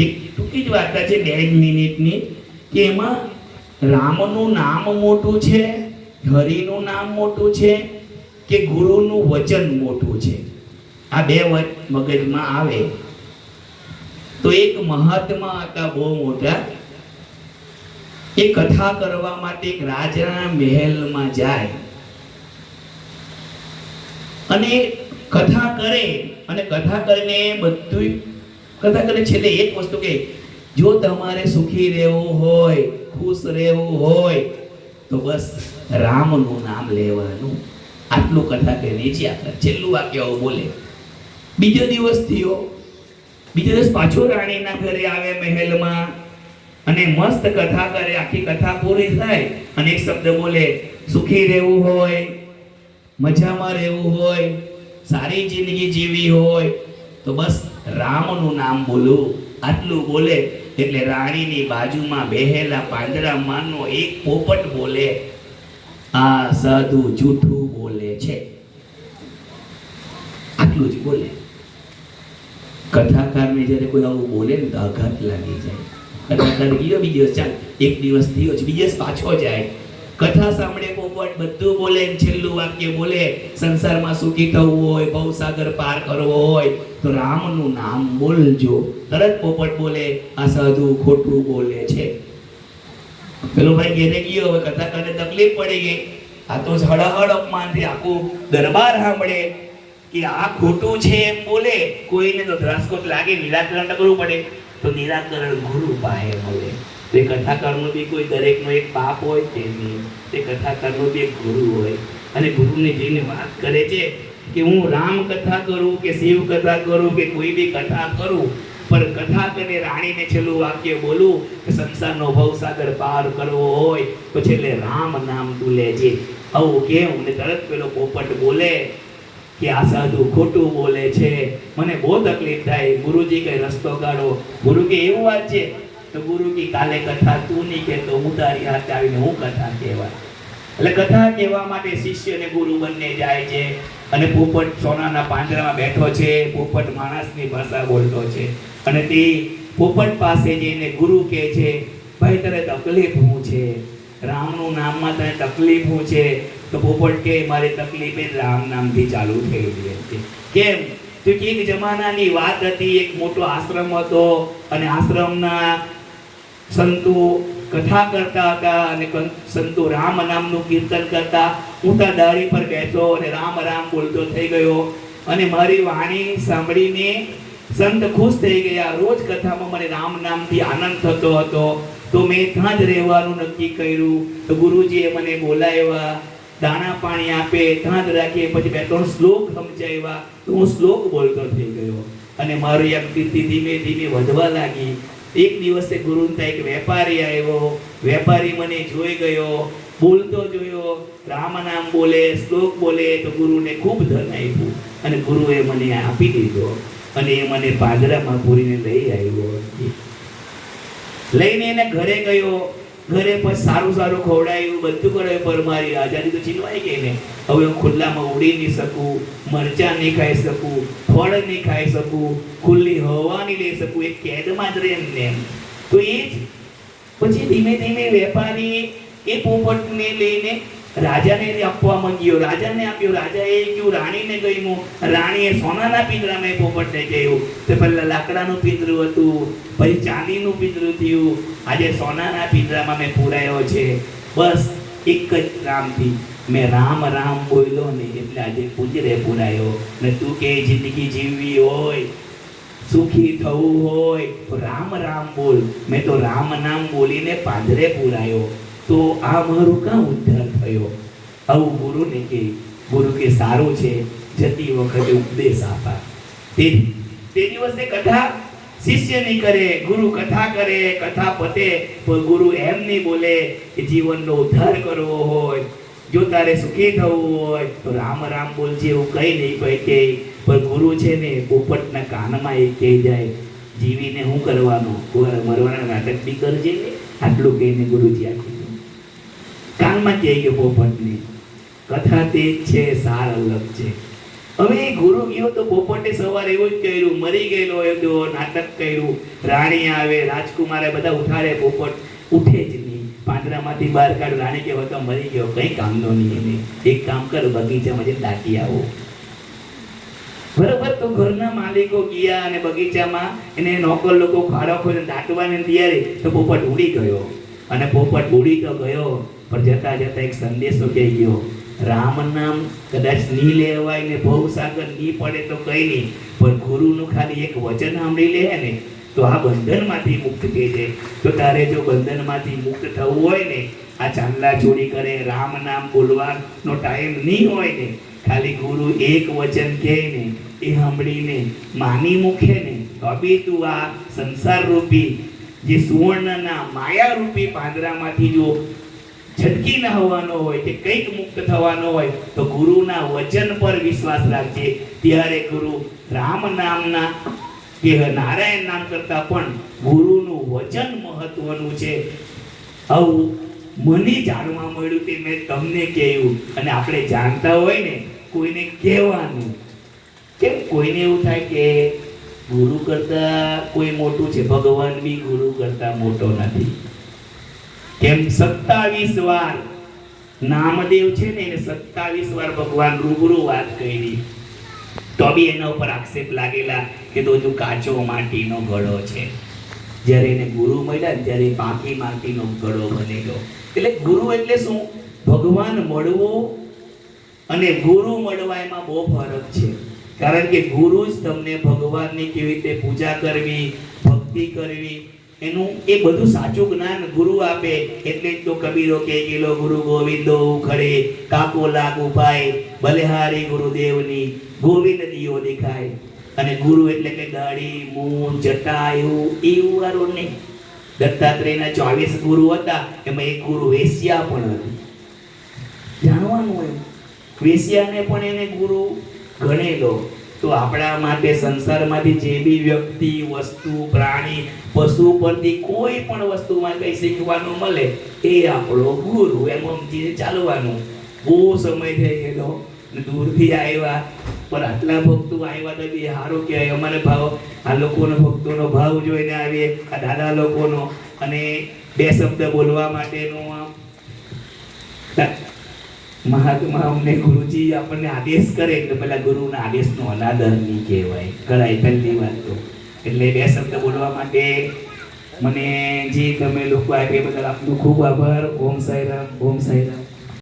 એક ટૂંકી જ વાર્તા છે 2 મિનિટની, કે એમાં રામનું નામ મોટું છે, હરિનું નામ મોટું છે કે ગુરુનું વચન મોટું છે? આ બે મગજમાં આવે તો એક મહાત્મા હતા બહુ મોટા, એ કથા કરવા માટે એક રાજાના મહેલમાં જાય અને કથા કરે, અને કથા કરીને બધું કથા કરે, છેલ્લે એક વસ્તુ કે જો તમારે સુખી રહેવું હોય, ખુશ રહેવું હોય તો બસ રામનું નામ લેવાનું. આટલું કથા કરીને જ્યાં છેલ્લું વાક્ય બોલે. બીજો દિવસ થયો, બીજો દિવસ પાછો રાણીના ઘરે આવે મહેલમાં અને મસ્ત કથા કરે. આખી કથા પૂરી થાય અને એક શબ્દ બોલે, સુખી રહેવું હોય, મજામાં રહેવું હોય, સારી જિંદગી જીવી હોય તો બસ રામનું નામ બોલો. આટલું બોલે એટલે રાણીની બાજુમાં બેહેલા પાંજરામાંનો એક પોપટ બોલે, આ સાધુ જૂઠું બોલે છે. આટલું જ બોલે. કથાકારને જ્યારે કોઈ આવું બોલે ને તો આઘાત લાગી જાય. કથાકાર ગયો બીજો દિવસ, ચાલ એક દિવસ થયો છે, બીજો દિવસ પાછો જાય, કથા સાંભળે પોપટ, બધું બોલે, છેલ્લું વાક્ય બોલે, સંસારમાં સુખી થવું હોય, ભવસાગર પાર કરવો હોય તો રામનું નામ બોલજો. તરત પોપટ બોલે, આ સાધુ ખોટું બોલે છે. પેલો ભાઈ ઘેરે ગયો, હવે કથાકારને તકલીફ પડી ગઈ. આ તો હળહળ અપમાનથી આખું દરબાર સાંભળે કે આ ખોટું છે એમ બોલે. કોઈને તો ધ્રાસકોટ લાગે, નિરાકરણ કરવું પડે તો નિરાકરણ ગુરુ પાસે મળે. તે કથાકારનો બી કોઈ દરેકનો એક બાપ હોય કે નહીં, તે કથાકારનો બી એક ગુરુ હોય. અને ગુરુને જઈને વાત કરે છે કે હું રામ કથા કરું કે શિવ કથા કરું કે કોઈ બી કથા કરું, પણ કથા કરીને રાણીને છેલ્લું વાક્ય બોલું કે સંસારનો ભવસાગર પાર કરવો હોય તો છેલ્લે રામ નામ તું લેજે. આવું કેમ? ને તરત પેલો પોપટ બોલે કે આ સાધુ ખોટું બોલે છે, મને બહુ તકલીફ થાય, ગુરુજી કઈ રસ્તો કાઢો. ગુરુ કે એવું વાત છે? તો ગુરુ કે કાલે કથા તું નહીં કહેતો, હું તારી હાથે આવીને હું કથા કહેવા. એટલે કથા કહેવા માટે શિષ્ય અને ગુરુ બંને જાય છે. અને પોપટ સોનાના પાંજરામાં બેઠો છે, પોપટ માણસની ભાષા બોલતો છે. અને તે પોપટ પાસે જઈને ગુરુ કહે છે, ભાઈ તને તકલીફ શું છે? રામનું નામમાં તને તકલીફ શું છે? તો પોપટ કે મારી તકલીફ એ રામ નામથી ચાલુ થયેલી હતી. કેમ? તો કે એક જમાનાની વાત હતી, એક મોટો આશ્રમ હતો અને આશ્રમના સંતો કથા કરતા હતા અને સંતો રામ નામનું કીર્તન કરતા. ઊંટા ડાળી પર બેઠો અને રામ રામ બોલતો થઈ ગયો અને મારી વાણી સાંભળીને સંત ખુશ થઈ ગયા. રોજ કથામાં મને રામ નામથી આનંદ થતો હતો, તો મેં ત્યાં જ રહેવાનું નક્કી કર્યું. તો ગુરુજીએ મને બોલાવ્યા, દાણા પાણી આપે, ત્યાં જ રાખીએ, પછી 2-3 શ્લોક સમજાવ્યા, તો હું શ્લોક બોલતો થઈ ગયો અને મારી આ કીર્તિ ધીમે ધીમે વધવા લાગી. એક દિવસે ગુરુના એક વેપારી આવ્યો, વેપારી મને જોઈ ગયો, બોલતો જોયો, રામ નામ બોલે, શ્લોક બોલે, તો ગુરુને ખૂબ ધન આપ્યું અને ગુરુએ મને આપી દીધો અને એ મને પાંજરામાં પૂરીને લઈ આવ્યો. લઈને એને ઘરે ગયો, ઘરે પછી સારું સારું ખવડાવ્યું, બધું કરાયું, પર મારી આઝાદી તો છીનવાઈ ગઈ ને. હવે હું ખુલ્લામાં ઉડી નહીં શકું, મરચાં નહીં ખાઈ શકું, ફળ નહીં ખાઈ શકું, ખુલ્લી હવા નહીં લઈ શકું, એક કેદમાં જ રહે ને એમ. તો એ જ પછી ધીમે ધીમે વેપારી એ પોપટને લઈને રાજાને આપવા માંગ્યો. રાજાને આપ્યો, રાજાએ કહ્યું રાણીને ગયું. રાણીએ સોનાના પિંજરામાં પોપટને કહ્યું. તો પહેલા લાકડાનું પિંજરું હતું, પછી ચાંદીનું પિંજરું થયું, આજે સોનાના પિંજરામાં મેં પૂરાયો છે. બસ એક જ રામથી મેં રામ રામ બોલ્યો ને એટલે આજે પિંજરે પૂરાયો. ને તું કે જિંદગી જીવવી હોય, સુખી થવું હોય તો રામ રામ બોલ. મેં તો રામ નામ બોલીને પાંજરે પૂરાયો, તો આ મારું કાં ઉદ્ધાર થયો? આવું ગુરુને કે. ગુરુ કે સારું છે, જતી વખતે ઉપદેશ આપા. તે દિવસે કથા શિષ્ય નહીં કરે, ગુરુ કથા કરે, કથા પતે તો ગુરુ એમ નહીં બોલે કે જીવનનો ઉદ્ધાર કરવો હોય, જો તારે સુખી થવું હોય તો રામ રામ બોલજે, એવું કઈ નહીં કોઈ કહે. પણ ગુરુ છે ને પોપટના કાનમાં એ કહી જાય, જીવીને શું કરવાનું, મરવાના નાટક બી કરજે ને. આટલું કહીને ગુરુજી આખી કાનમાં કહી ગયો પોપટને. કથા તે જ છે, સાર અલગ છે. હવે ગુરુ ગયો તો પોપટે સવારે એવું જ કર્યું, મરી ગયેલો એવો નાટક કર્યું. રાણી આવે, રાજકુમારે બધા ઉઠાડે, પોપટ ઉઠે જ નહીં. પાંજરામાંથી બહાર કાઢ, રાણી કે તો મરી ગયો, કઈ કામનો નહીં એને. એક કામ કર, બગીચામાં જઈને દાટી આવો. બરોબર. તો ઘરના માલિકો ગયા અને બગીચામાં એને નોકર લોકો ખાડો ખોઈને દાટવાની તૈયારી. તો પોપટ ઉડી ગયો, અને પોપટ ઉડી તો ગયો, પણ જતા જતા એક સંદેશો કહી ગયો. રામ નામ કદાચ નહીં લેવાય ને ભવસાગર નહીં પડે તો કઈ નહીં, પણ ગુરુનું ખાલી એક વચન સાંભળી લે ને તો આ બંધનમાંથી મુક્ત થઈ જાય. તો તારે જો બંધનમાંથી મુક્ત થવું હોય ને, આ ચાંદલા ચોરી કરે, રામ નામ બોલવાનો ટાઈમ નહીં હોય ને, ખાલી ગુરુ એક વચન કહે ને એ સાંભળીને માની મૂકે ને તો બી તું આ સંસાર રૂપી જે સુવર્ણના માયા રૂપી પાંજરામાંથી જો છટકી ન હોવાનો હોય કે કંઈક મુક્ત થવાનો હોય તો ગુરુના વચન પર વિશ્વાસ રાખજે. ત્યારે ગુરુ રામ નામના કે નારાયણ નામ કરતા પણ ગુરુનું વચન મહત્વનું છે. આવું મને જાણવા મળ્યું કે મેં તમને કહ્યું. અને આપણે જાણતા હોય ને કોઈને કહેવાનું. કેમ કોઈને એવું થાય કે ગુરુ કરતા કોઈ મોટું છે, ભગવાન બી ગુરુ કરતા મોટો નથી. કેમ 27 વાર નામદેવ છે ને એને 27 વાર ભગવાન રૂબરૂ વાત કરી, તો બી એના ઉપર આક્ષેપ લાગેલા કે તો જો કાચો માટીનો ઘડો છે. જ્યારે એને ગુરુ મળ્યા ને ત્યારે પાકી માટીનો ઘડો બનેલો. એટલે ગુરુ એટલે શું? ભગવાન મળવું અને ગુરુ મળવા એમાં બહુ ફરક છે. કારણ કે ગુરુ જ તમને ભગવાનની કેવી રીતે પૂજા કરવી, ભક્તિ કરવી, એનું એ બધું સાચું જ્ઞાન ગુરુ આપે. એટલે જ તો કબીરો કહે ગયેલો, ગુરુ ગોવિંદો ઉખડે કાકો લાગુ પાય, બલિહારી ગુરુદેવની ગોવિંદ દિયો દેખાય. અને ગુરુ એટલે કે દાઢી, મૂછ, જટા એવું વાળું નહીં. દત્તાત્રેયના 24 ગુરુ હતા, એમાં એક ગુરુ વેશ્યા પણ હતી. જાણવાનું હોય, વેશ્યાને પણ એને ગુરુ ગણેલો. તો આપણા માટે સંસારમાંથી જે બી વ્યક્તિ, વસ્તુ, પ્રાણી, પશુ પરથી કોઈ પણ વસ્તુમાં કંઈ શીખવાનું મળે એ આપણો ગુરુ. એમ સમજીને ચાલવાનું. બહુ સમય થઈ ગયેલો, દૂરથી આવ્યા, પણ આટલા ભક્તો આવ્યા તો બી સારું કહેવાય. અમારે ભાવ આ લોકોનો ભક્તોનો ભાવ જોઈને આવીએ, આ દાદા લોકોનો. અને 2 શબ્દ બોલવા માટેનો મહાત્મા અમને ગુરુજી આપણને આદેશ કરે એટલે પેલા ગુરુના આદેશનો અનાદર નહીં કહેવાય. કરાય પહેલી વાત તો. એટલે 2 શબ્દ બોલવા માટે મને જે તમે લોકો આપ્યા બદલ આપનો ખૂબ આભાર. ઓમ સાંઈરામ, ઓમ સાંઈરામ.